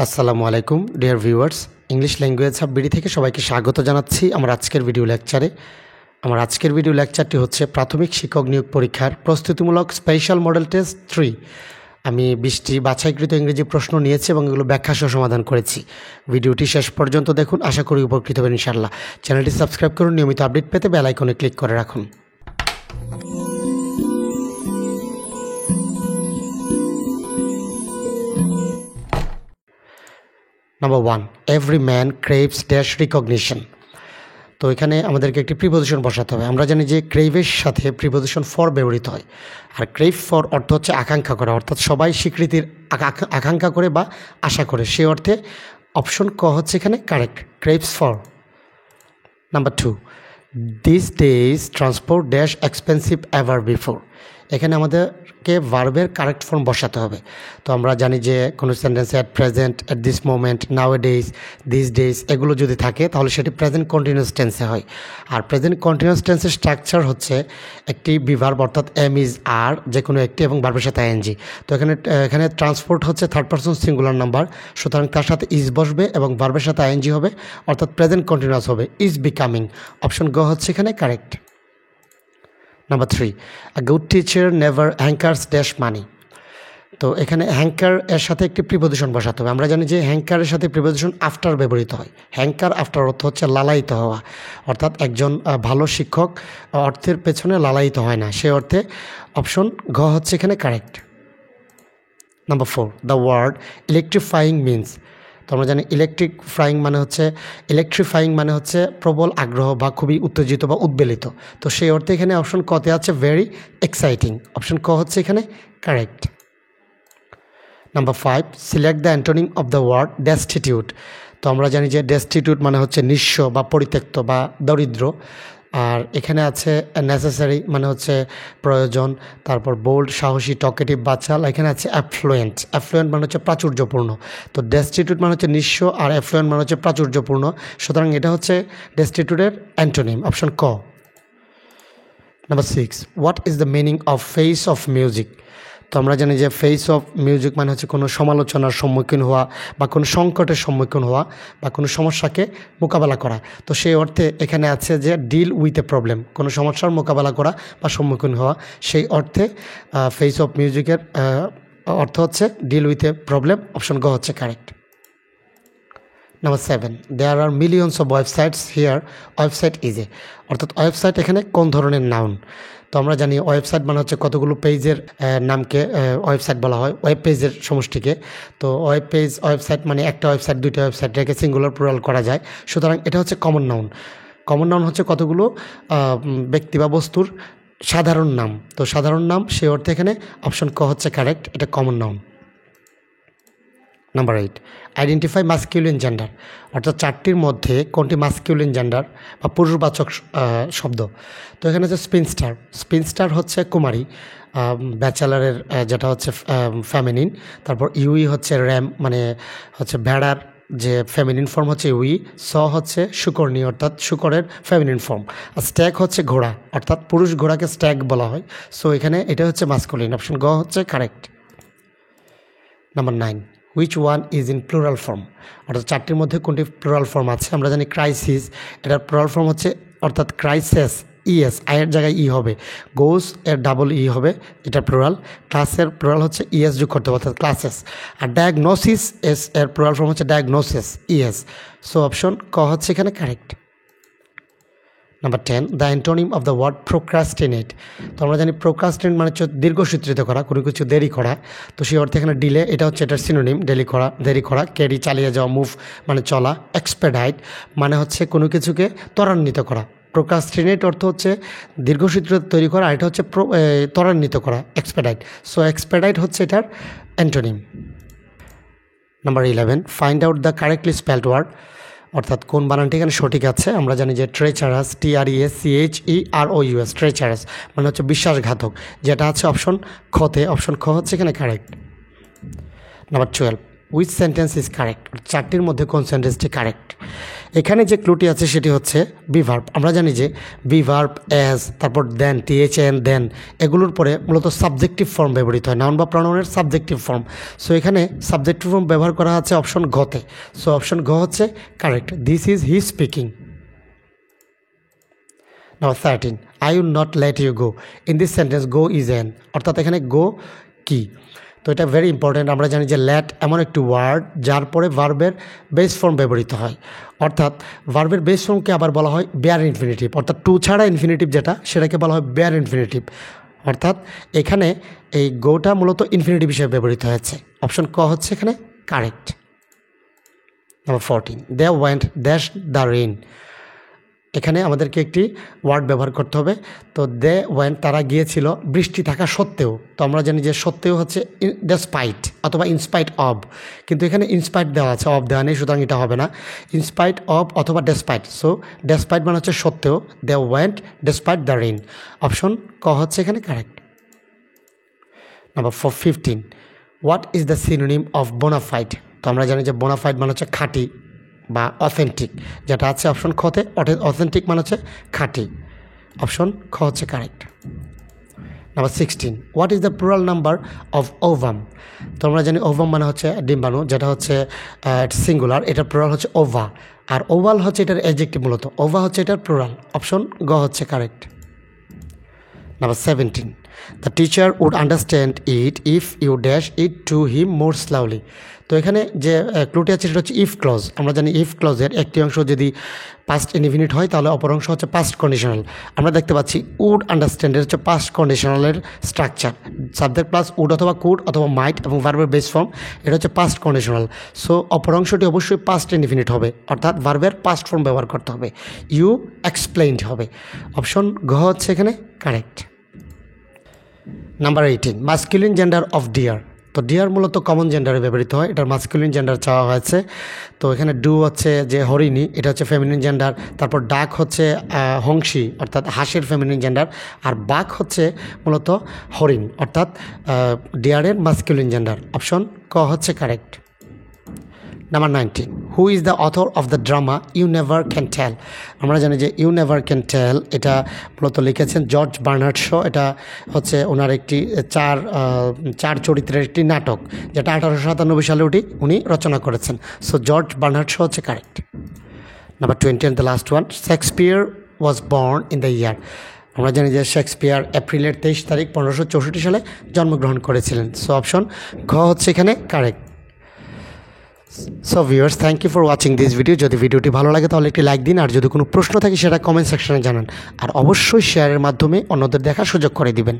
আসসালামু আলাইকুম dear viewers, English language hub BD থেকে সবাইকে স্বাগত জানাচ্ছি আমার আজকের ভিডিও লেকচারে। আমার আজকের ভিডিও লেকচারটি হচ্ছে প্রাথমিক শিক্ষক নিয়োগ পরীক্ষার প্রস্তুতিমূলক স্পেশাল মডেল টেস্ট 3। আমি 20টি বাছাইকৃত ইংরেজি প্রশ্ন নিয়েছি এবং এগুলো ব্যাখ্যাসহ সমাধান করেছি। ভিডিওটি শেষ পর্যন্ত দেখুন, আশা করি উপকৃত হবেন ইনশাআল্লাহ। চ্যানেলটি সাবস্ক্রাইব করুন, নিয়মিত আপডেট পেতে বেল আইকনে ক্লিক করে রাখুন। Number 1, every man craves dash recognition. তো এখানে আমাদেরকে একটি প্রিপোজিশন বসাতে হবে। আমরা জানি যে ক্রেভের সাথে প্রিপোজিশন ফর ব্যবহৃত হয়, আর ক্রেভ ফর অর্থ হচ্ছে আকাঙ্ক্ষা করা, অর্থাৎ সবাই স্বীকৃতির আকাঙ্ক্ষা করে বা আশা করে, সে অর্থে অপশন ক হচ্ছে এখানে correct, craves for. Number 2, this days transport dash expensive ever before. এখানে আমাদেরকে ভার্বের কারেক্ট ফর্ম বসাতে হবে। তো আমরা জানি যে কোনো সেন্টেন্সে at present, at this moment, now A days, this days এগুলো যদি থাকে তাহলে সেটি প্রেজেন্ট কন্টিনিউয়াস টেন্সে হয়। আর প্রেজেন্ট কন্টিনিউয়াস টেন্সের স্ট্রাকচার হচ্ছে একটি বিভার্ব অর্থাৎ এম ইজ আর যে কোনো একটি এবং ভার্বের সাথে আইএনজি। তো এখানে ট্রান্সপোর্ট হচ্ছে থার্ড পারসন সিঙ্গুলার নাম্বার, সুতরাং তার সাথে ইজ বসবে এবং ভার্বের সাথে আইএনজি হবে, অর্থাৎ প্রেজেন্ট কন্টিনিউয়াস হবে, ইজ বিকামিং। অপশন গ হচ্ছে এখানে correct. Number 3, a good teacher never hankers dash money. তো এখানে হ্যাঙ্কার এর সাথে একটি প্রিপোজিশন বসাতে হবে। আমরা জানি যে হ্যাঙ্কারের সাথে প্রিপোজিশন আফটার ব্যবহৃত হয়। হ্যাঙ্কার আফটার অর্থ হচ্ছে লালায়িত হওয়া, অর্থাৎ একজন ভালো শিক্ষক অর্থের পেছনে লালায়িত হয় না, সে অর্থে অপশন ঘ হচ্ছে এখানে correct. Number 4, the word electrifying means. তো আমরা জানি ইলেকট্রিফাইং মানে হচ্ছে প্রবল আগ্রহ বা খুবই উত্তেজিত বা উদ্বেলিত। তো সেই অর্থে এখানে অপশন কতে আছে ভেরি এক্সাইটিং। অপশন ক হচ্ছে এখানে correct. Number 5, select the antonym of the word destitute. তো আমরা জানি যে ডেস্টিটিউট মানে হচ্ছে নিঃস্ব বা পরিত্যক্ত বা দরিদ্র, আর এখানে আছে নেসেসারি মানে হচ্ছে প্রয়োজন, তারপর বোল্ড সাহসী, টকেটিভ বাচাল, এখানে আছে অ্যাফ্লুয়েন্ট মানে হচ্ছে প্রাচুর্যপূর্ণ। তো ডেস্টিটিউট মানে হচ্ছে নিঃস্ব আর অ্যাফ্লুয়েন্ট মানে হচ্ছে প্রাচুর্যপূর্ণ, সুতরাং এটা হচ্ছে ডেস্টিটিউটের অ্যান্টোনিম, অপশন ক। Number 6, what is the meaning of face of music. তো আমরা জানি যে ফেস অফ মিউজিক মানে হচ্ছে কোনো সমালোচনার সম্মুখীন হওয়া বা কোনো সংকটের সম্মুখীন হওয়া বা কোনো সমস্যাকে মোকাবেলা করা। তো সেই অর্থে এখানে আছে যে ডিল উইথ এ প্রবলেম, কোনো সমস্যার মোকাবেলা করা বা সম্মুখীন হওয়া, সেই অর্থে ফেস অফ মিউজিকের অর্থ হচ্ছে deal with a problem, option গ হচ্ছে correct. Number 7, there are millions of websites here, website is a. অর্থাৎ ওয়েবসাইট এখানে কোন ধরনের নাউন। তো আমরা জানি ওয়েবসাইট মানে হচ্ছে কতগুলো পেজের নামকে ওয়েবসাইট বলা হয়, ওয়েব পেজের সমষ্টিকে। তো ওয়েবসাইট মানে একটা ওয়েবসাইট, দুইটা ওয়েবসাইট রেখে সিঙ্গুলার প্লুরাল করা যায়, সুতরাং এটা হচ্ছে কমন নাউন। কমন নাউন হচ্ছে কতগুলো ব্যক্তি বা বস্তুর সাধারণ নাম। তো সাধারণ নাম, সে অর্থে এখানে অপশন ক হচ্ছে কারেক্ট, এটা common noun. Number 8, identify masculine gender. অর্থাৎ চারটির মধ্যে কোনটি মাস্কিউলিন জেন্ডার বা পুরুষবাচক শব্দ। তো এখানে হচ্ছে স্পিনস্টার হচ্ছে কুমারী, ব্যাচেলারের যেটা হচ্ছে ফ্যামিনিন। তারপর ইউই হচ্ছে র্যাম মানে হচ্ছে ভেড়ার যে ফেমিনিন ফর্ম হচ্ছে ইউই। হচ্ছে শুকরনি অর্থাৎ শুকরের ফেমিনিন ফর্ম। আর স্ট্যাগ হচ্ছে ঘোড়া, অর্থাৎ পুরুষ ঘোড়াকে স্ট্যাগ বলা হয়। সো এখানে এটা হচ্ছে মাস্কুলিন, অপশন গ হচ্ছে correct. Number 9, which one is in plural form. অর্থাৎ চারটির মধ্যে কোনটি প্লুরাল ফর্ম আছে। আমরা জানি ক্রাইসিস, এটার প্লুরাল ফর্ম হচ্ছে অর্থাৎ ক্রাইসেস, ইএস, আয়ের জায়গায় ই হবে, গোস এর ডাবল ই হবে, এটা প্লুরাল। ক্লাসের প্লুরাল হচ্ছে ইএস যোগ করতে হবে, অর্থাৎ ক্লাসেস। আর ডায়াগনোসিস এস এর প্লুরাল ফর্ম হচ্ছে ডায়াগনোসিস, ইএস। সো অপশন ক হচ্ছে এখানে correct. Number 10, the antonym of the word procrastinate. তো আমরা জানি প্রোক্রাস্টিনেট মানে হচ্ছে দীর্ঘসূত্রিত করা, কোনো কিছু দেরি করা। তো সেই অর্থে এখানে ডিলে, এটা হচ্ছে এটার সিনোনিম, দেরি করা। ক্যারি চালিয়ে যাওয়া, মুভ মানে চলা। এক্সপেডাইট মানে হচ্ছে কোনো কিছুকে ত্বরান্বিত করা। প্রোক্রাস্টিনেট অর্থ হচ্ছে দীর্ঘসূত্রিত তৈরি করা, আর এটা হচ্ছে ত্বরান্বিত করা, এক্সপেডাইট। সো এক্সপেডাইট হচ্ছে এটার antonym. Number 11, find out the correctly spelled word. অর্থাৎ কোন বানানটি এখানে সঠিক আছে। আমরা জানি যে ট্রেচারাস, TRESCHEROUS, ট্রেচারাস মানে হচ্ছে বিশ্বাসঘাতক, যেটা আছে অপশন খতে, অপশন খ হচ্ছে এখানে correct. Number 12, which sentence is correct, চারটির মধ্যে কোন সেন্টেন্সটি কারেক্ট। এখানে যে ক্লুটি আছে সেটি হচ্ছে বি ভার্ব। আমরা জানি যে বি ভার্ব, অ্যাজ, তারপর দেন, THN, দেন, এগুলোর পরে মূলত সাবজেক্টিভ ফর্ম ব্যবহৃত হয়, নাউন বা প্রনাউনের সাবজেক্টিভ ফর্ম। সো এখানে সাবজেক্টিভ ফর্ম ব্যবহার করা আছে অপশন ঘতে। সো অপশন ঘ হচ্ছে correct, this is he speaking. Number 13, I will not let you go. In this sentence go is an, অর্থাৎ এখানে গো কি। তো এটা ভেরি ইম্পর্ট্যান্ট। আমরা জানি যে ল্যাট এমন একটি ওয়ার্ড যার পরে ভার্বের বেস ফর্ম ব্যবহৃত হয়, অর্থাৎ ভার্বের বেস ফর্মকে আবার বলা হয় বেয়ার ইনফিনিটিভ, অর্থাৎ টু ছাড়া ইনফিনিটিভ যেটা সেটাকে বলা হয় বেয়ার ইনফিনিটিভ। অর্থাৎ এখানে এই গোটা মূলত ইনফিনিটিভ হিসেবে ব্যবহৃত হয়েছে। অপশন ক হচ্ছে এখানে correct. Number 14, they went dash the rain. এখানে আমাদেরকে একটি ওয়ার্ড ব্যবহার করতে হবে। তো দে ওয়েন, তারা গিয়েছিল বৃষ্টি থাকা সত্ত্বেও। তো আমরা জানি যে সত্ত্বেও হচ্ছে ডেসপাইট অথবা ইনস্পাইট অব, কিন্তু এখানে ইনস্পাইট দেওয়া আছে, অব দেওয়া নেই, সুতরাং এটা হবে না। ইনস্পাইট অব অথবা ডেসপাইট। সো ডেসপাইট মানে হচ্ছে সত্ত্বেও, they went despite the rain. Option ক হচ্ছে এখানে correct. Number 15, what is the synonym of bonafide. তো আমরা জানি যে বোনাফাইড মানে হচ্ছে খাঁটি বা অথেন্টিক, যেটা আছে অপশন খতে। অথেন্টিক মানে হচ্ছে খাঁটি। অপশন খ হচ্ছে correct. Number 16, what is the plural number of ovum. তো আমরা জানি ওভাম মানে হচ্ছে ডিম্বাণু, যেটা হচ্ছে সিঙ্গুলার, এটার প্লুরাল হচ্ছে ওভা, আর ওভাল হচ্ছে এটার অ্যাডজেক্টিভ, মূলত ওভা হচ্ছে এটার প্লুরাল। অপশন গ হচ্ছে correct. Number 17, the teacher would understand it if you dash it to him more slowly. তো এখানে যে ক্লুটি আছে সেটা হচ্ছে ইফ ক্লজ। আমরা জানি ইফ ক্লজের একটি অংশ যদি পাস্ট ইনডিফিনিট হয় তাহলে অপর অংশ হচ্ছে পাস্ট কন্ডিশনাল। আমরা দেখতে পাচ্ছি উড আন্ডারস্ট্যান্ডের হচ্ছে পাস্ট কন্ডিশনালের স্ট্রাকচার, সাবজেক্ট প্লাস উড অথবা কুড অথবা মাইট এবং ভার্বের বেস ফর্ম, এটা হচ্ছে পাস্ট কন্ডিশনাল। সো অপর অংশটি অবশ্যই পাস্ট ইনডিফিনিট হবে, অর্থাৎ ভার্বের পাস্ট ফর্ম ব্যবহার করতে হবে, ইউ এক্সপ্লেইনড হবে। অপশন ঘ হচ্ছে এখানে correct. Number 18, masculine gender of deer. তো ডিয়ার মূলত কমন জেন্ডারে ব্যবহৃত হয়, এটার মাস্কুলিন জেন্ডার চাওয়া হয়েছে। তো এখানে ডু হচ্ছে যে হরিণী, এটা হচ্ছে ফেমিনিন জেন্ডার। তারপর ডাক হচ্ছে হংসী, অর্থাৎ হাঁসের ফেমিনিন জেন্ডার। আর বাঘ হচ্ছে মূলত হরিণ, অর্থাৎ ডিয়ারের মাস্কুলিন জেন্ডার। অপশন ক হচ্ছে correct. Number 19, who is the author of the drama you never can tell. আমরা জানি যে ইউ নেভার ক্যান টেল এটা মূলত লিখেছেন জর্জ বার্নার্ড শ। এটা হচ্ছে ওনার একটি চার চরিত্রের একটি নাটক, যেটা 1897 সালে উনি রচনা করেছেন। সো জর্জ বার্নার্ড শ হচ্ছে correct. Number 20 and the last one, Shakespeare was born in the year. আমরা জানি যে শেক্সপিয়ার এপ্রিলের 23 তারিখ 1564 সালে জন্মগ্রহণ করেছিলেন। সো অপশন ঘ হচ্ছে এখানে correct. So viewers, thank you for watching this video. যদি ভিডিওটি ভালো লাগে তাহলে একটি লাইক দিন, আর যদি কোনো প্রশ্ন থাকে সেটা কমেন্ট সেকশনে জানান, আর অবশ্যই শেয়ারের মাধ্যমে অন্যদের দেখার সুযোগ করে দিবেন।